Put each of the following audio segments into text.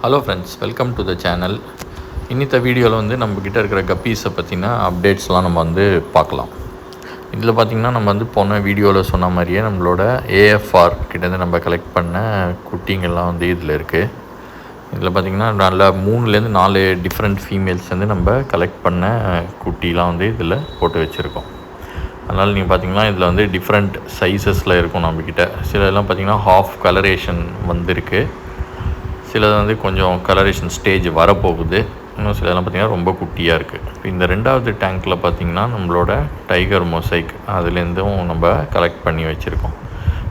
Hello friends, welcome to the channel. இன்னித்த வீடியோவில் வந்து நம்மக்கிட்ட இருக்கிற கப்பீஸை பற்றின அப்டேட்ஸ்லாம் நம்ம வந்து பார்க்கலாம். இதில் பார்த்திங்கன்னா நம்ம வந்து போன வீடியோவில் சொன்ன மாதிரியே நம்மளோட ஏஎஃப்ஆர் கிட்டேருந்து நம்ம கலெக்ட் பண்ண குட்டிங்கெல்லாம் வந்து இதில் இருக்குது. இதில் பார்த்திங்கன்னா நல்ல 3லேருந்து 4 டிஃப்ரெண்ட் ஃபீமேல்ஸ் வந்து நம்ம கலெக்ட் பண்ண குட்டிலாம் வந்து இதில் போட்டு வச்சுருக்கோம். அதனால் நீங்கள் பார்த்திங்கன்னா இதில் வந்து டிஃப்ரெண்ட் சைஸஸில் இருக்கும் நம்மக்கிட்ட. சிலதெல்லாம் பார்த்திங்கன்னா ஹாஃப் கலரேஷன் வந்திருக்கு, சிலது வந்து கொஞ்சம் கலரேஷன் ஸ்டேஜ் வரப்போகுது, இன்னும் சிலதெல்லாம் பார்த்திங்கன்னா ரொம்ப குட்டியாக இருக்குது. இப்போ இந்த 2வது டேங்க்கில் பார்த்திங்கன்னா நம்மளோட டைகர் மொசைக் அதுலேருந்தும் நம்ம கலெக்ட் பண்ணி வச்சுருக்கோம்.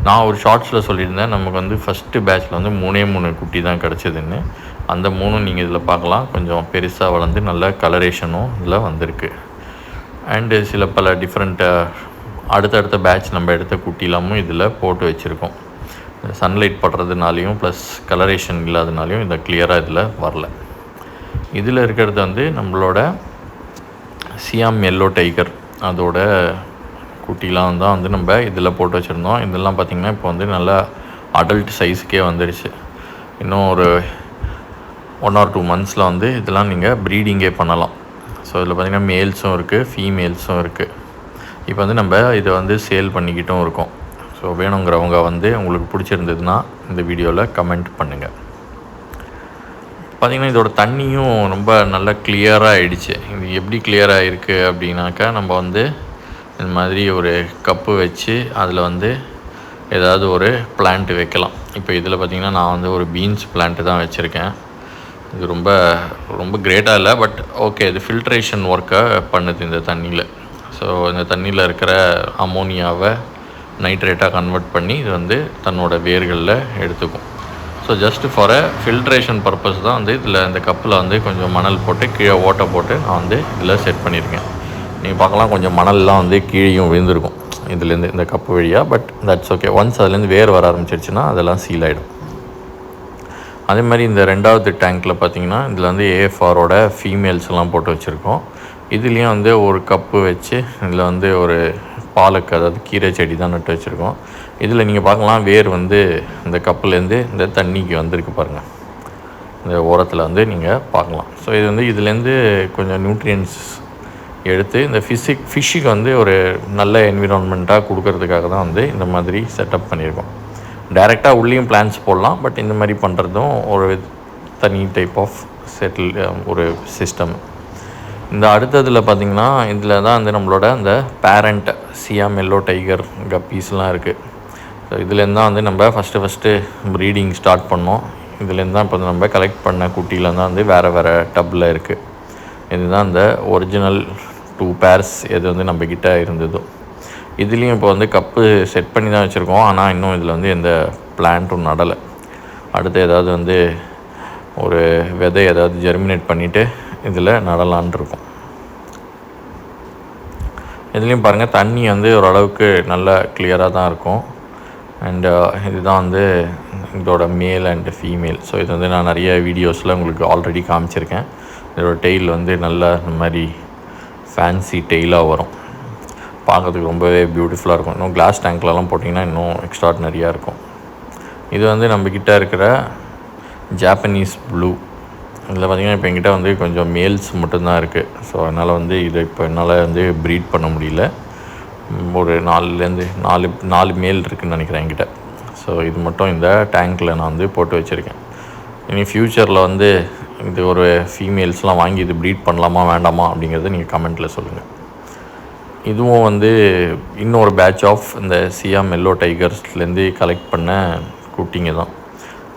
நான் ஒரு ஷார்ட்ஸில் சொல்லியிருந்தேன் நமக்கு வந்து ஃபஸ்ட்டு பேட்ச்சில் வந்து 3 குட்டி தான் கிடச்சிதுன்னு. அந்த 3 நீங்கள் இதில் பார்க்கலாம், கொஞ்சம் பெருசாக வளர்ந்து நல்ல கலரேஷனும் இதில் வந்திருக்கு. அண்டு சில பல டிஃப்ரெண்ட் அடுத்தடுத்த பேட்ச் நம்ம எடுத்த குட்டிலாமும் இதில் போட்டு வச்சுருக்கோம். சன்லைட் படுறதுனாலையும் ப்ளஸ் கலரேஷன் இல்லாதனாலையும் இந்த கிளியராக இதில் வரல. இதில் இருக்கிறது வந்து நம்மளோட சியாம் எல்லோ டைகர், அதோட குட்டிலாம் தான் வந்து நம்ம இதில் போட்டு வச்சுருந்தோம். இதெல்லாம் பார்த்திங்கன்னா இப்போ வந்து நல்லா அடல்ட் சைஸுக்கே வந்துடுச்சு. இன்னும் ஒரு 1 or 2 monthஸில் வந்து இதெல்லாம் நீங்கள் ப்ரீடிங்கே பண்ணலாம். ஸோ இதில் பார்த்திங்கன்னா மேல்ஸும் இருக்குது, ஃபீமேல்ஸும் இருக்குது. இப்போ வந்து நம்ம இதை வந்து சேல் பண்ணிக்கிட்டும் இருக்கோம். ஸோ வேணுங்கிறவங்க வந்து உங்களுக்கு பிடிச்சிருந்ததுன்னா இந்த வீடியோவில் கமெண்ட் பண்ணுங்கள். பார்த்திங்கன்னா இதோட தண்ணியும் ரொம்ப நல்லா கிளியராக ஆகிடுச்சு. இது எப்படி கிளியராக இருக்குது அப்படின்னாக்கா, நம்ம வந்து இந்த மாதிரி ஒரு கப்பு வச்சு அதில் வந்து ஏதாவது ஒரு பிளான்ட்டு வைக்கலாம். இப்போ இதில் பார்த்திங்கன்னா நான் வந்து ஒரு பீன்ஸ் பிளான்ட்டு தான் வச்சுருக்கேன். இது ரொம்ப ரொம்ப கிரேட்டாக இல்லை, பட் ஓகே, இது ஃபில்ட்ரேஷன் ஒர்க்கை பண்ணுது இந்த தண்ணியில். ஸோ இந்த தண்ணியில் இருக்கிற அமோனியாவை நைட்ரேட்டாக கன்வெர்ட் பண்ணி இது வந்து தன்னோட வேர்களில் எடுத்துக்கும். So just for filtration purpose தான் வந்து இதில் இந்த கப்பில் வந்து கொஞ்சம் மணல் போட்டு கீழே ஓட்டை போட்டு நான் வந்து இதில் செட் பண்ணியிருக்கேன். நீங்கள் பார்க்கலாம், கொஞ்சம் மணல்லாம் வந்து கீழேயும் விழுந்திருக்கும் இதுலேருந்து இந்த கப்பு வழியாக. பட் தட்ஸ் ஓகே, ஒன்ஸ் அதுலேருந்து வேர் வர ஆரம்பிச்சிருச்சுன்னா அதெல்லாம் சீல் ஆகிடும். அதே மாதிரி இந்த 2வது டேங்க்கில் பார்த்திங்கன்னா இதில் வந்து ஏஎஃப்ஆரோட ஃபீமேல்ஸ்லாம் போட்டு வச்சுருக்கோம். இதுலேயும் வந்து ஒரு கப்பு வச்சு இதில் வந்து ஒரு பாலக்கு, அதாவது கீரை செடி தான் நட்டு வச்சுருக்கோம். இதில் நீங்கள் பார்க்கலாம், வேர் வந்து இந்த கப்புலேருந்து இந்த தண்ணிக்கு வந்திருக்கு பாருங்கள், இந்த ஓரத்தில் வந்து நீங்கள் பார்க்கலாம். ஸோ இது வந்து இதுலேருந்து கொஞ்சம் நியூட்ரியன்ஸ் எடுத்து இந்த ஃபிஷ்ஷுக்கு வந்து ஒரு நல்ல என்விரான்மெண்ட்டாக கொடுக்கறதுக்காக தான் வந்து இந்த மாதிரி செட்டப் பண்ணியிருக்கோம். டைரெக்டாக உள்ளேயும் பிளான்ஸ் போடலாம், பட் இந்த மாதிரி பண்ணுறதும் ஒரு தனி டைப் ஆஃப் ஒரு சிஸ்டம். இந்த அடுத்ததில் பார்த்திங்கன்னா இதில் தான் வந்து நம்மளோட அந்த பேரண்ட் சியாம் எல்லோ டைகர் கப்பீஸ்லாம் இருக்குது. ஸோ இதுலேருந்து தான் வந்து நம்ம ஃபஸ்ட்டு ப்ரீடிங் ஸ்டார்ட் பண்ணோம். இதுலேருந்து தான் இப்போ நம்ம கலெக்ட் பண்ண குட்டியில் தான் வந்து வேறு டப்பில் இருக்குது. இதுதான் இந்த ஒரிஜினல் 2 pairs எது வந்து நம்மக்கிட்ட இருந்ததோ. இதுலேயும் இப்போ வந்து கப்பு செட் பண்ணி தான் வச்சுருக்கோம். ஆனால் இன்னும் இதில் வந்து எந்த பிளான்ட்டும் நடலை. அடுத்து ஏதாவது வந்து ஒரு விதை ஏதாவது ஜெர்மினேட் பண்ணிவிட்டு இதில் நடலான் இருக்கும். இதுலேயும் பாருங்கள், தண்ணி வந்து ஓரளவுக்கு நல்லா கிளியராக தான் இருக்கும். அண்டு இதுதான் வந்து இதோட மேல் அண்டு ஃபீமேல். ஸோ இது வந்து நான் நிறைய வீடியோஸில் உங்களுக்கு ஆல்ரெடி காமிச்சிருக்கேன். இதோட டெய்ல் வந்து நல்லா இந்த மாதிரி ஃபேன்சி டெய்லாக வரும், பார்க்கறதுக்கு ரொம்பவே பியூட்டிஃபுல்லாக இருக்கும். இன்னும் கிளாஸ் டேங்க்லலாம் போட்டிங்கன்னா இன்னும் எக்ஸ்ட்ராடினரியாக இருக்கும். இது வந்து நம்மக்கிட்ட இருக்கிற ஜாப்பனீஸ் ப்ளூ. இதில் பார்த்திங்கன்னா இப்போ என்கிட்ட வந்து கொஞ்சம் மேல்ஸ் மட்டும்தான் இருக்குது. ஸோ அதனால் வந்து இதை இப்போ என்னால் வந்து ப்ரீட் பண்ண முடியல. ஒரு 4 மேல் இருக்குதுன்னு நினைக்கிறேன் என்கிட்ட. ஸோ இது மட்டும் இந்த டேங்க்கில் நான் வந்து போட்டு வச்சுருக்கேன். இனி ஃப்யூச்சரில் வந்து இது ஒரு ஃபீமேல்ஸ்லாம் வாங்கி இது ப்ரீட் பண்ணலாமா வேண்டாமா அப்படிங்கிறத நீங்கள் கமெண்ட்டில் சொல்லுங்கள். இதுவும் வந்து இன்னொரு பேட்ச் ஆஃப் இந்த சியாம் எல்லோ டைகர்ஸ்லேருந்து கலெக்ட் பண்ண குட்டிங்க தான்.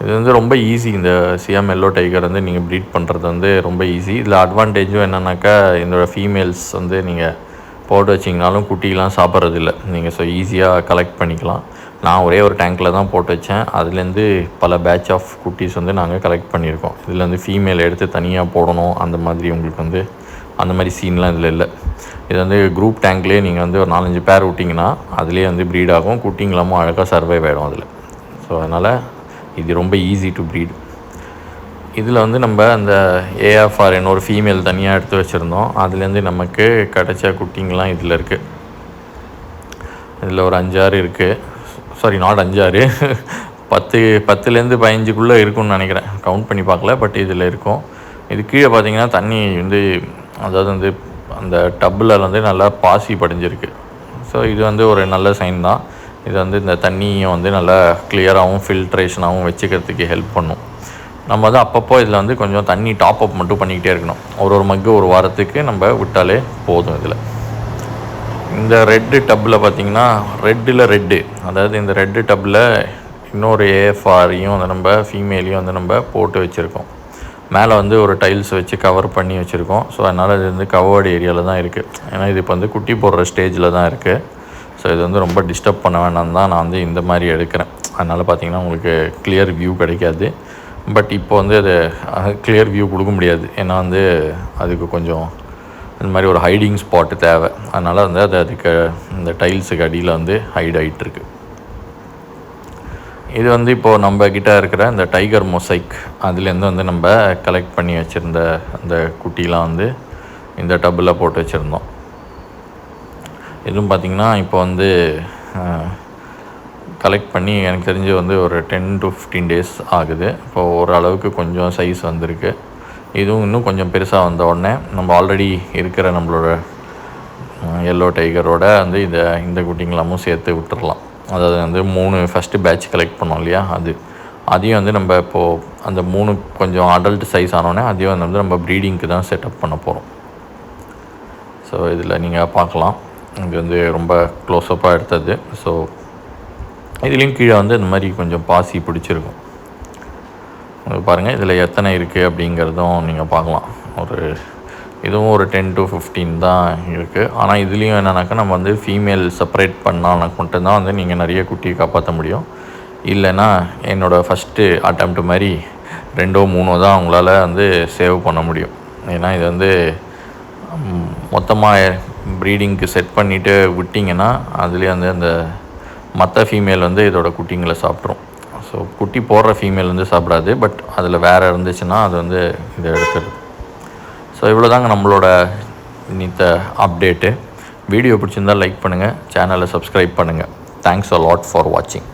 இது வந்து ரொம்ப ஈஸி. இந்த சியாம் எல்லோ டைகர் வந்து நீங்கள் ப்ரீட் பண்ணுறது வந்து ரொம்ப ஈஸி. இதில் அட்வான்டேஜும் என்னென்னாக்கா, இதோட ஃபீமேல்ஸ் வந்து நீங்கள் போட்டு வச்சிங்கனாலும் குட்டிலாம் சாப்பிட்றதில்ல நீங்கள். ஸோ ஈஸியாக கலெக்ட் பண்ணிக்கலாம். நான் ஒரே ஒரு டேங்க்கில் தான் போட்டு வச்சேன். அதுலேருந்து பல பேட்ச் ஆஃப் குட்டீஸ் வந்து நாங்கள் கலெக்ட் பண்ணியிருக்கோம். இதில் வந்து ஃபீமேல் எடுத்து தனியாக போடணும் அந்த மாதிரி உங்களுக்கு வந்து அந்த மாதிரி சீன்லாம் இதில் இல்லை. இது வந்து குரூப் டேங்க்லேயே நீங்கள் வந்து ஒரு 4-5 பேர் விட்டிங்கன்னா அதுலேயே வந்து ப்ரீட் ஆகும். குட்டிங்களாமும் அழகாக சர்வைவ் ஆகிடும் அதில். ஸோ அதனால் இது ரொம்ப ஈஸி டு ப்ரீட். இதில் வந்து நம்ம அந்த ஏஎஃப்ஆர் ஒரு ஃபீமேல் தனியாக எடுத்து வச்சுருந்தோம். அதுலேருந்து நமக்கு கிடச்ச குட்டிங்கெலாம் இதில் இருக்குது. இதில் ஒரு 5-6 இருக்குது. சாரி, நாட் 5-6 10லேருந்து 15க்குள்ளே இருக்கும்னு நினைக்கிறேன். கவுண்ட் பண்ணி பார்க்கல, பட் இதில் இருக்கும். இது கீழே பார்த்தீங்கன்னா தண்ணி வந்து அதாவது வந்து அந்த டப்பில் வந்து நல்லா பாசி படிஞ்சிருக்கு. ஸோ இது வந்து ஒரு நல்ல சைன் தான். இது வந்து இந்த தண்ணியை வந்து நல்லா கிளியராகவும் ஃபில்ட்ரேஷனாகவும் வச்சுக்கிறதுக்கு ஹெல்ப் பண்ணும். நம்ம வந்து அப்பப்போ இதில் வந்து கொஞ்சம் தண்ணி டாப் அப் மட்டும் பண்ணிக்கிட்டே இருக்கணும். ஒரு மக்கு ஒரு வாரத்துக்கு நம்ம விட்டாலே போதும். இதில் இந்த ரெட்டு டப்பில் பார்த்திங்கன்னா ரெட்டு அதாவது இந்த ரெட்டு டப்பில் இன்னொரு ஏஎஃப்ஆரையும் வந்து நம்ம ஃபீமேலையும் வந்து நம்ம போட்டு வச்சுருக்கோம். மேலே வந்து ஒரு டைல்ஸ் வச்சு கவர் பண்ணி வச்சுருக்கோம். ஸோ அதனால் இது வந்து கவர்டு ஏரியாவில் தான் இருக்குது. ஏன்னா இது இப்போ வந்து குட்டி போடுற ஸ்டேஜில் தான் இருக்குது. ஸோ இது வந்து ரொம்ப டிஸ்டர்ப் பண்ண வேணாம் தான் நான் வந்து இந்த மாதிரி எடுக்கிறேன். அதனால் பார்த்திங்கன்னா உங்களுக்கு கிளியர் வியூ கிடைக்காது. பட் இப்போ வந்து அது கிளியர் வியூ கொடுக்க முடியாது. ஏன்னா வந்து அதுக்கு கொஞ்சம் இந்த மாதிரி ஒரு ஹைடிங் ஸ்பாட்டு தேவை. அதனால் வந்து அதுக்கு இந்த டைல்ஸுக்கு அடியில் வந்து ஹைட் ஆகிட்டுருக்கு. இது வந்து இப்போது நம்ம கிட்டே இருக்கிற இந்த டைகர் மொசைக் அதுலேருந்து வந்து நம்ம கலெக்ட் பண்ணி வச்சுருந்த அந்த குட்டிலாம் வந்து இந்த டப்பில் போட்டு வச்சுருந்தோம். இதுவும் பார்த்திங்கன்னா இப்போ வந்து கலெக்ட் பண்ணி எனக்கு தெரிஞ்சு வந்து ஒரு 10 to 15 days ஆகுது. இப்போது ஓரளவுக்கு கொஞ்சம் சைஸ் வந்திருக்கு. இதுவும் இன்னும் கொஞ்சம் பெருசாக வந்த உடனே நம்ம ஆல்ரெடி இருக்கிற நம்மளோட எல்லோ டைகரோட வந்து இந்த குட்டிங்களாமும் சேர்த்து விட்டுறலாம். அதாவது வந்து 3 ஃபஸ்ட்டு பேட்ச் கலெக்ட் பண்ணோம் இல்லையா, அதையும் வந்து நம்ம இப்போது அந்த 3 கொஞ்சம் அடல்ட் சைஸ் ஆனோடனே அதையும் வந்து நம்ம ப்ரீடிங்க்கு தான் செட்டப் பண்ண போகிறோம். ஸோ இதில் நீங்கள் பார்க்கலாம், இது வந்து ரொம்ப க்ளோஸ்அப்பாக எடுத்தது. ஸோ இதுலேயும் கீழே வந்து இந்த மாதிரி கொஞ்சம் பாசி பிடிச்சிருக்கும். பாருங்கள் இதில் எத்தனை இருக்குது அப்படிங்கிறதும் நீங்கள் பார்க்கலாம். இதுவும் ஒரு 10 to 15 தான் இருக்குது. ஆனால் இதுலேயும் என்னென்னாக்கா நம்ம வந்து ஃபீமேல் செப்பரேட் பண்ணால் மட்டும்தான் வந்து நீங்கள் நிறைய குட்டியை காப்பாற்ற முடியும். இல்லைன்னா என்னோடய ஃபஸ்ட்டு அட்டெம்ப்ட் மாதிரி 2 or 3 தான் அவங்களால வந்து சேவ் பண்ண முடியும். ஏன்னா இது வந்து மொத்தமாக ப்ரீடிங்க்கு செட் பண்ணிவிட்டு விட்டிங்கன்னா அதுலேயே வந்து அந்த மற்ற ஃபீமேல் வந்து இதோட குட்டிங்களை சாப்பிட்ரும். ஸோ குட்டி போடுற ஃபீமேல் வந்து சாப்பிடாது, பட் அதில் வேறு இருந்துச்சுன்னா அது வந்து இதை எடுத்துடுது. ஸோ இவ்வளோ தாங்க நம்மளோட இன்னித்த அப்டேட்டு. வீடியோ பிடிச்சிருந்தால் லைக் பண்ணுங்கள், சேனலை சப்ஸ்கிரைப் பண்ணுங்கள். தேங்க்ஸ் அ லாட் ஃபார் வாட்சிங்.